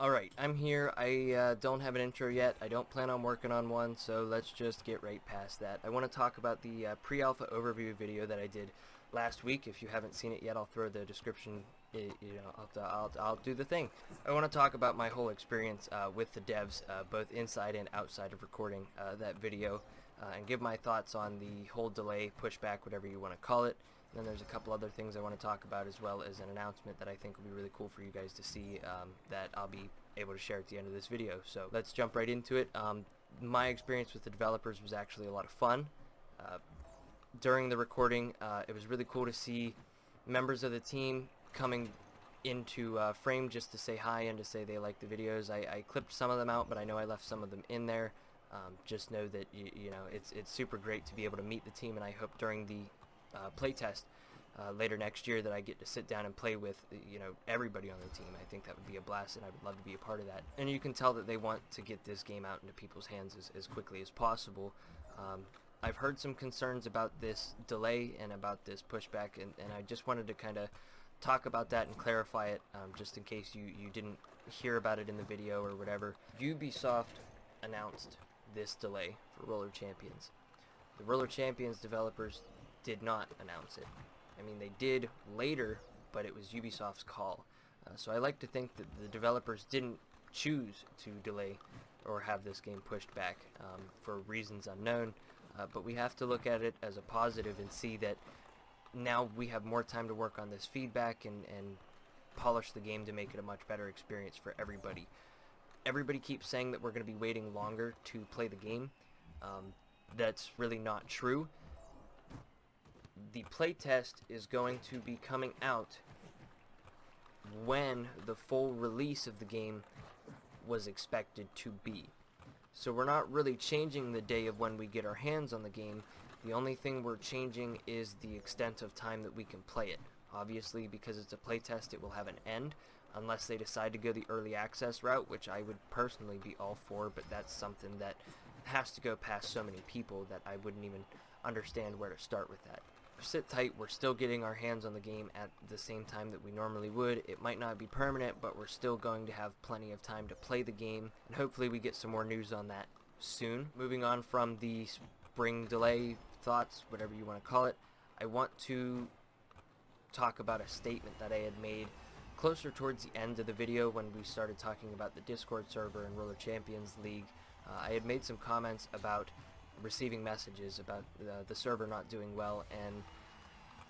Alright, I'm here. I don't have an intro yet. I don't plan on working on one, so let's just get right past that. I want to talk about the pre-alpha overview video that I did last week. If you haven't seen it yet, I'll throw the description. I'll do the thing. I want to talk about my whole experience with the devs, both inside and outside of recording that video, and give my thoughts on the whole delay, pushback, whatever you want to call it. And then there's a couple other things I want to talk about, as well as an announcement that I think will be really cool for you guys to see, that I'll be able to share at the end of this video. So let's jump right into it. My experience with the developers was actually a lot of fun. During the recording, it was really cool to see members of the team coming into frame just to say hi and to say they like the videos. I clipped some of them out, but I know I left some of them in there. Just know that you know it's super great to be able to meet the team, and I hope during the playtest later next year that I get to sit down and play with everybody on the team. I think that would be a blast, and I would love to be a part of that. And you can tell that they want to get this game out into people's hands as quickly as possible. I've heard some concerns about this delay and about this pushback, and I just wanted to kind of talk about that and clarify it, just in case you didn't hear about it in the video or whatever. Ubisoft announced this delay for Roller Champions. The Roller Champions developers did not announce it. I mean, they did later, but it was Ubisoft's call. So I like to think that the developers didn't choose to delay or have this game pushed back for reasons unknown, but we have to look at it as a positive and see that now we have more time to work on this feedback and polish the game to make it a much better experience for everybody. Everybody keeps saying that we're going to be waiting longer to play the game. That's really not true. The playtest is going to be coming out when the full release of the game was expected to be. So we're not really changing the day of when we get our hands on the game. The only thing we're changing is the extent of time that we can play it. Obviously, because it's a playtest, it will have an end, unless they decide to go the early access route, which I would personally be all for, but that's something that has to go past so many people that I wouldn't even understand where to start with that. Sit tight, we're still getting our hands on the game at the same time that we normally would. It might not be permanent, but we're still going to have plenty of time to play the game, and hopefully we get some more news on that soon. Moving on from the spring delay thoughts, whatever you want to call it, I want to talk about a statement that I had made closer towards the end of the video when we started talking about the Discord server and Roller Champions League. I had made some comments about receiving messages about the server not doing well, and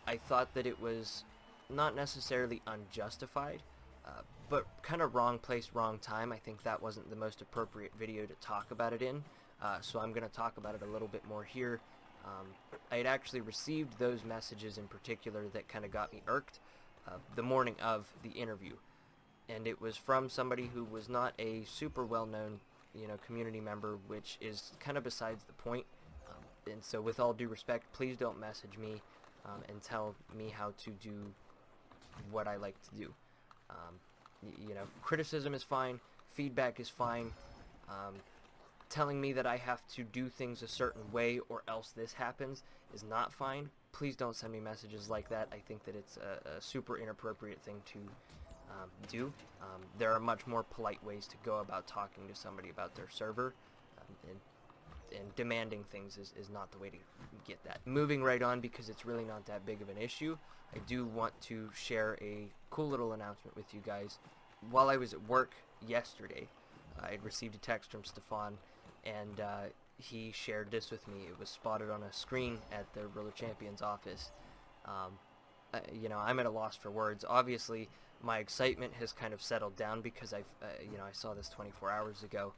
I thought that it was not necessarily unjustified, but kind of wrong place, wrong time. I think that wasn't the most appropriate video to talk about it in, so I'm going to talk about it a little bit more here. I had actually received those messages in particular that kind of got me irked the morning of the interview, and it was from somebody who was not a super well-known community member, which is kind of besides the point. And so with all due respect, please don't message me and tell me how to do what I like to do. Criticism is fine, feedback is fine. Telling me that I have to do things a certain way or else this happens is not fine. Please don't send me messages like that. I think that it's a super inappropriate thing to do. There are much more polite ways to go about talking to somebody about their server, and demanding things is not the way to get that. Moving right on, because it's really not that big of an issue, I do want to share a cool little announcement with you guys. While I was at work yesterday, I had received a text from Stefan, and he shared this with me. It was spotted on a screen at the Roller Champions office. I'm at a loss for words. Obviously, my excitement has kind of settled down because I saw this 24 hours ago.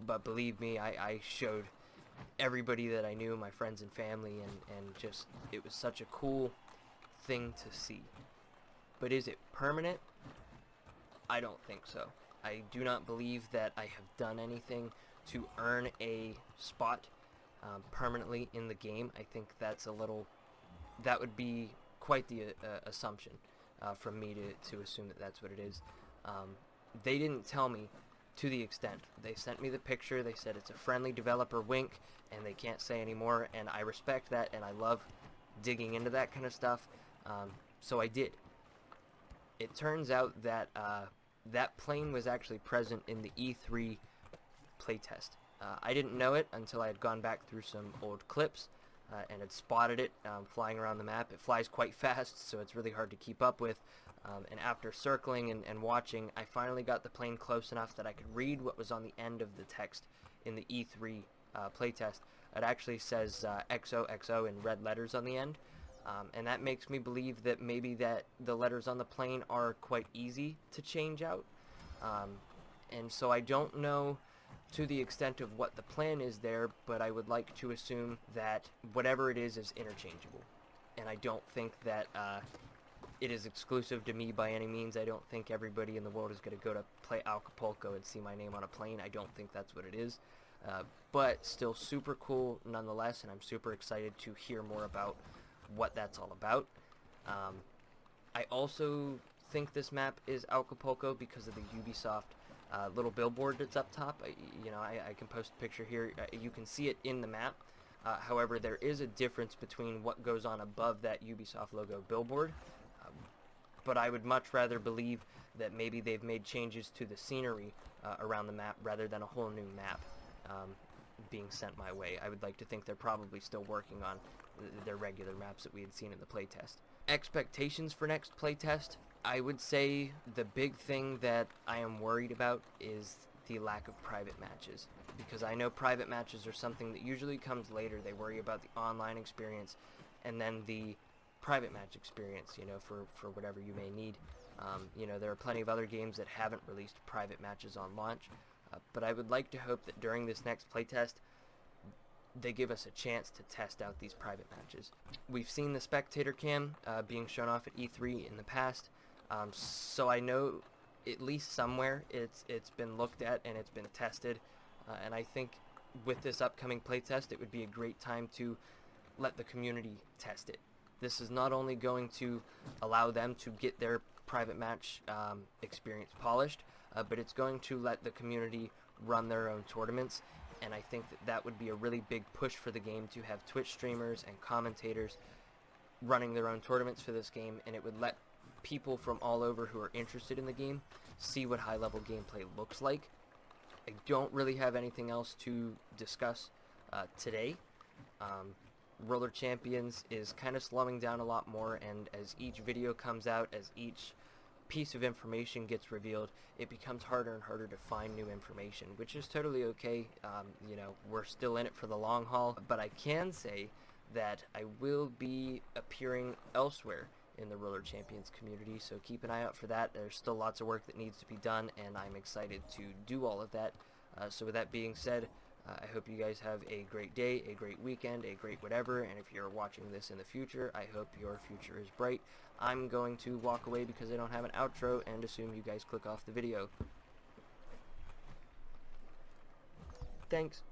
But believe me, I showed everybody that I knew, my friends and family, and just, it was such a cool thing to see. But is it permanent? I don't think so. I do not believe that I have done anything to earn a spot permanently in the game. I think that would be quite the assumption from me to assume that that's what it is. They didn't tell me to the extent. They sent me the picture, they said it's a friendly developer wink, and they can't say anymore, and I respect that, and I love digging into that kind of stuff, so I did. It turns out that that plane was actually present in the E3 playtest. I didn't know it until I had gone back through some old clips and had spotted it flying around the map. It flies quite fast, so it's really hard to keep up with. And after circling and watching, I finally got the plane close enough that I could read what was on the end of the text in the E3 playtest. It actually says XOXO in red letters on the end. And that makes me believe that maybe that the letters on the plane are quite easy to change out. And so I don't know to the extent of what the plan is there, but I would like to assume that whatever it is interchangeable. And I don't think that it is exclusive to me by any means. I don't think everybody in the world is going to go to play Acapulco and see my name on a plane. I don't think that's what it is. But still super cool nonetheless, and I'm super excited to hear more about what that's all about. I also think this map is Acapulco because of the Ubisoft little billboard that's up top. I can post a picture here. You can see it in the map. However, there is a difference between what goes on above that Ubisoft logo billboard. But I would much rather believe that maybe they've made changes to the scenery around the map rather than a whole new map being sent my way. I would like to think they're probably still working on their regular maps that we had seen in the playtest. Expectations for next playtest, I would say the big thing that I am worried about is the lack of private matches, because I know private matches are something that usually comes later. They worry about the online experience and then the private match experience, for whatever you may need. There are plenty of other games that haven't released private matches on launch, but I would like to hope that during this next playtest they give us a chance to test out these private matches. We've seen the spectator cam being shown off at E3 in the past, so I know at least somewhere it's been looked at and it's been tested, and I think with this upcoming playtest it would be a great time to let the community test it. This is not only going to allow them to get their private match experience polished, but it's going to let the community run their own tournaments, and I think that would be a really big push for the game to have Twitch streamers and commentators running their own tournaments for this game, and it would let people from all over who are interested in the game see what high-level gameplay looks like. I don't really have anything else to discuss today. Roller Champions is kind of slowing down a lot more, and as each video comes out, as each piece of information gets revealed, it becomes harder and harder to find new information, which is totally okay. We're still in it for the long haul, but I can say that I will be appearing elsewhere in the Roller Champions community, so keep an eye out for that. There's still lots of work that needs to be done, and I'm excited to do all of that. So with that being said, I hope you guys have a great day, a great weekend, a great whatever, and if you're watching this in the future, I hope your future is bright. I'm going to walk away because I don't have an outro and assume you guys click off the video. Thanks.